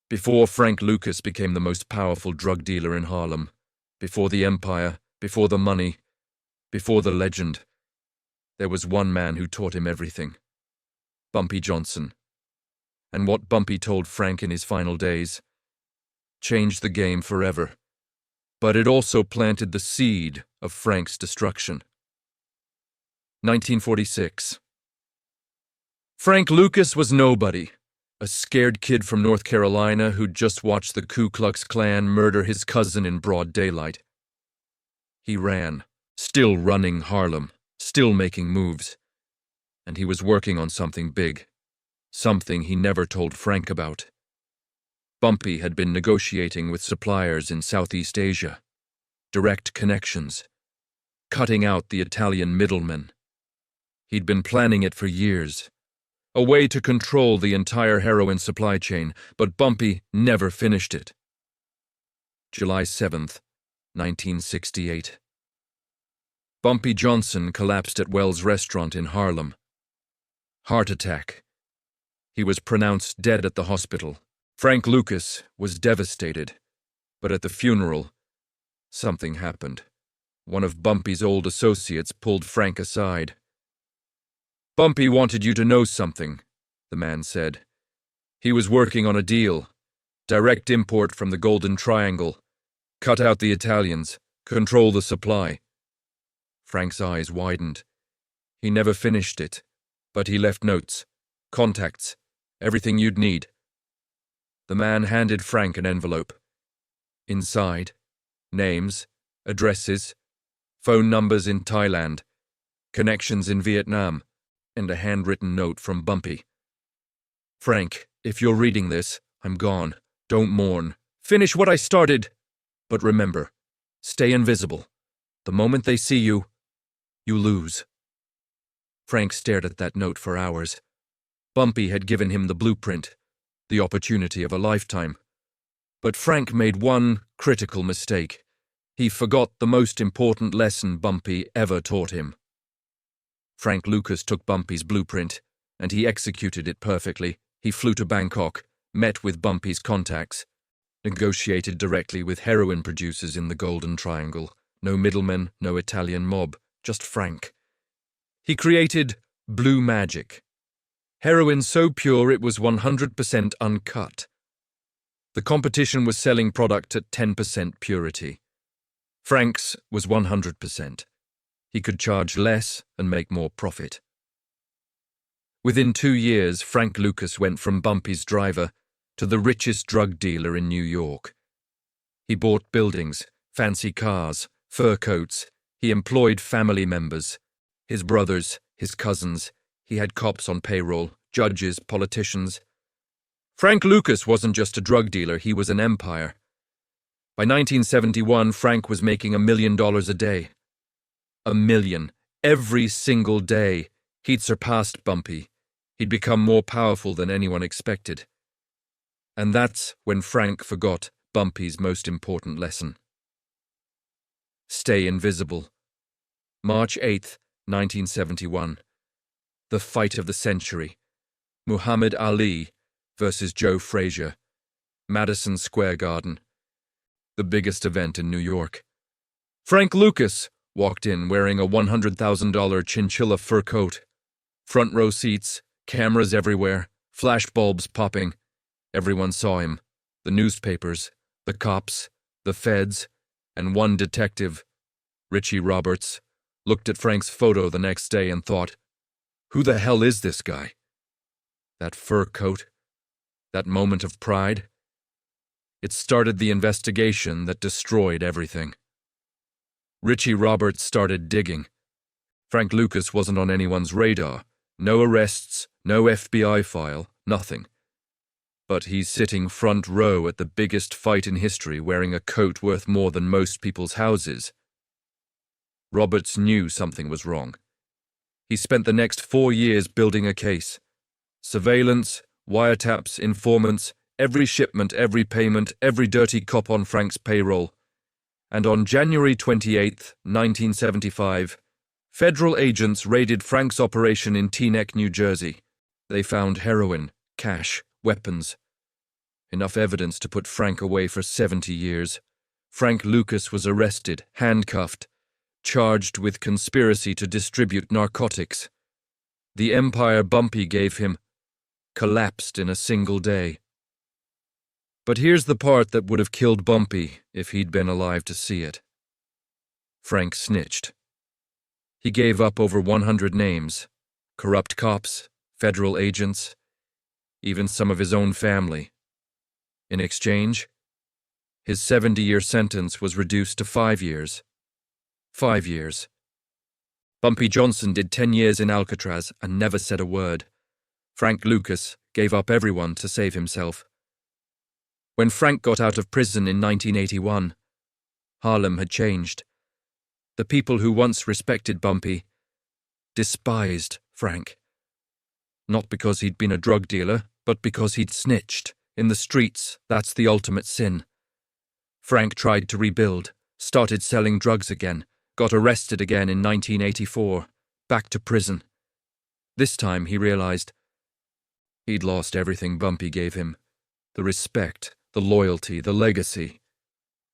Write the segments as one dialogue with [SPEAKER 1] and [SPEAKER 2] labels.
[SPEAKER 1] Before Frank Lucas became the most powerful drug dealer in Harlem, before the empire, before the money, before the legend, there was one man who taught him everything. Bumpy Johnson. And what Bumpy told Frank in his final days changed the game forever. But it also planted the seed of Frank's destruction. 1946. Frank Lucas was nobody. A scared kid from North Carolina who'd just watched the Ku Klux Klan murder his cousin in broad daylight. He ran, still running Harlem, still making moves. And he was working on something big, something he never told Frank about. Bumpy had been negotiating with suppliers in Southeast Asia, direct connections, cutting out the Italian middlemen. He'd been planning it for years. A way to control the entire heroin supply chain, but Bumpy never finished it. July 7th, 1968. Bumpy Johnson collapsed at Wells Restaurant in Harlem. Heart attack. He was pronounced dead at the hospital. Frank Lucas was devastated, but at the funeral, something happened. One of Bumpy's old associates pulled Frank aside. "Bumpy wanted you to know something," the man said. "He was working on a deal. Direct import from the Golden Triangle. Cut out the Italians. Control the supply." Frank's eyes widened. He never finished it, but he left notes, contacts, everything you'd need. The man handed Frank an envelope. Inside, names, addresses, phone numbers in Thailand, connections in Vietnam, and a handwritten note from Bumpy. "Frank, if you're reading this, I'm gone. Don't mourn. Finish what I started. But remember, stay invisible. The moment they see you, you lose." Frank stared at that note for hours. Bumpy had given him the blueprint, the opportunity of a lifetime. But Frank made one critical mistake. He forgot the most important lesson Bumpy ever taught him. Frank Lucas took Bumpy's blueprint, and he executed it perfectly. He flew to Bangkok, met with Bumpy's contacts, negotiated directly with heroin producers in the Golden Triangle. No middlemen, no Italian mob, just Frank. He created blue magic. Heroin so pure it was 100% uncut. The competition was selling product at 10% purity. Frank's was 100%. He could charge less and make more profit. Within 2 years, Frank Lucas went from Bumpy's driver to the richest drug dealer in New York. He bought buildings, fancy cars, fur coats. He employed family members, his brothers, his cousins. He had cops on payroll, judges, politicians. Frank Lucas wasn't just a drug dealer, he was an empire. By 1971, Frank was making $1 million a day. $1 million. Every single day. He'd surpassed Bumpy. He'd become more powerful than anyone expected. And that's when Frank forgot Bumpy's most important lesson. Stay invisible. March 8th, 1971. The fight of the century. Muhammad Ali versus Joe Frazier. Madison Square Garden. The biggest event in New York. Frank Lucas walked in wearing a $100,000 chinchilla fur coat. Front row seats, cameras everywhere, flash bulbs popping. Everyone saw him. The newspapers, the cops, the feds, and one detective, Richie Roberts, looked at Frank's photo the next day and thought, "Who the hell is this guy?" That fur coat, that moment of pride, it started the investigation that destroyed everything. Richie Roberts started digging. Frank Lucas wasn't on anyone's radar. No arrests, no FBI file, nothing. But he's sitting front row at the biggest fight in history wearing a coat worth more than most people's houses. Roberts knew something was wrong. He spent the next 4 years building a case. Surveillance, wiretaps, informants, every shipment, every payment, every dirty cop on Frank's payroll. And on January 28, 1975, federal agents raided Frank's operation in Teaneck, New Jersey. They found heroin, cash, weapons. Enough evidence to put Frank away for 70 years. Frank Lucas was arrested, handcuffed, charged with conspiracy to distribute narcotics. The empire Bumpy gave him collapsed in a single day. But here's the part that would have killed Bumpy if he'd been alive to see it. Frank snitched. He gave up over 100 names, corrupt cops, federal agents, even some of his own family. In exchange, his 70-year sentence was reduced to 5 years. 5 years. Bumpy Johnson did 10 years in Alcatraz and never said a word. Frank Lucas gave up everyone to save himself. When Frank got out of prison in 1981, Harlem had changed. The people who once respected Bumpy despised Frank. Not because he'd been a drug dealer, but because he'd snitched. In the streets, that's the ultimate sin. Frank tried to rebuild, started selling drugs again, got arrested again in 1984, back to prison. This time he realized he'd lost everything Bumpy gave him. The respect, the loyalty, the legacy.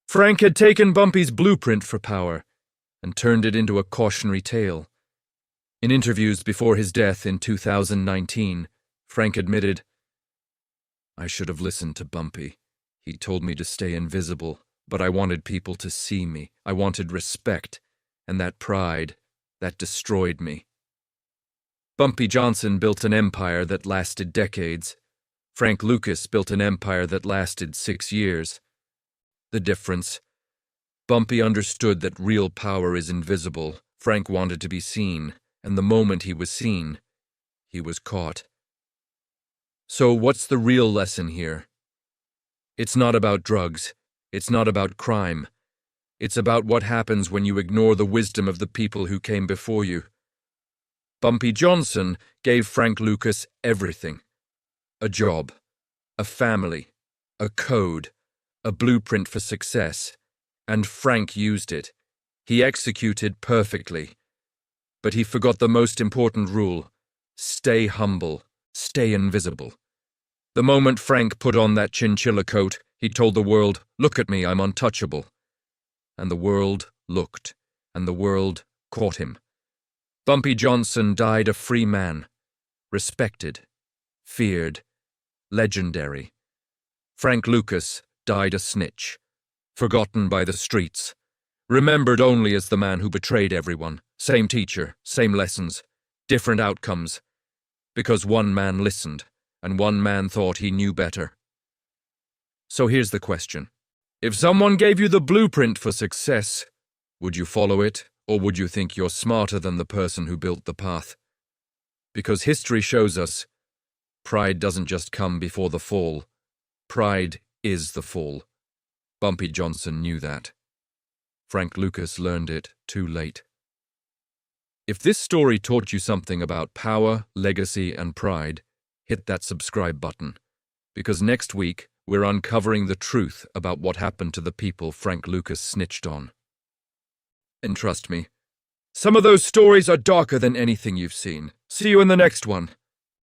[SPEAKER 1] Frank had taken Bumpy's blueprint for power and turned it into a cautionary tale. In interviews before his death in 2019, Frank admitted, "I should have listened to Bumpy. He told me to stay invisible, but I wanted people to see me. I wanted respect, and that pride, that destroyed me." Bumpy Johnson built an empire that lasted decades. Frank Lucas built an empire that lasted 6 years. The difference: Bumpy understood that real power is invisible. Frank wanted to be seen, and the moment he was seen, he was caught. So what's the real lesson here? It's not about drugs. It's not about crime. It's about what happens when you ignore the wisdom of the people who came before you. Bumpy Johnson gave Frank Lucas everything. A job, a family, a code, a blueprint for success. And Frank used it. He executed perfectly. But he forgot the most important rule: stay humble, stay invisible. The moment Frank put on that chinchilla coat, he told the world, "Look at me, I'm untouchable." And the world looked, and the world caught him. Bumpy Johnson died a free man, respected, feared, legendary. Frank Lucas died a snitch, forgotten by the streets, remembered only as the man who betrayed everyone. Same teacher, same lessons, different outcomes, because one man listened, and one man thought he knew better. So here's the question. If someone gave you the blueprint for success, would you follow it, or would you think you're smarter than the person who built the path? Because history shows us, pride doesn't just come before the fall. Pride is the fall. Bumpy Johnson knew that. Frank Lucas learned it too late. If this story taught you something about power, legacy, and pride, hit that subscribe button, because next week we're uncovering the truth about what happened to the people Frank Lucas snitched on. And trust me, some of those stories are darker than anything you've seen. See you in the next one.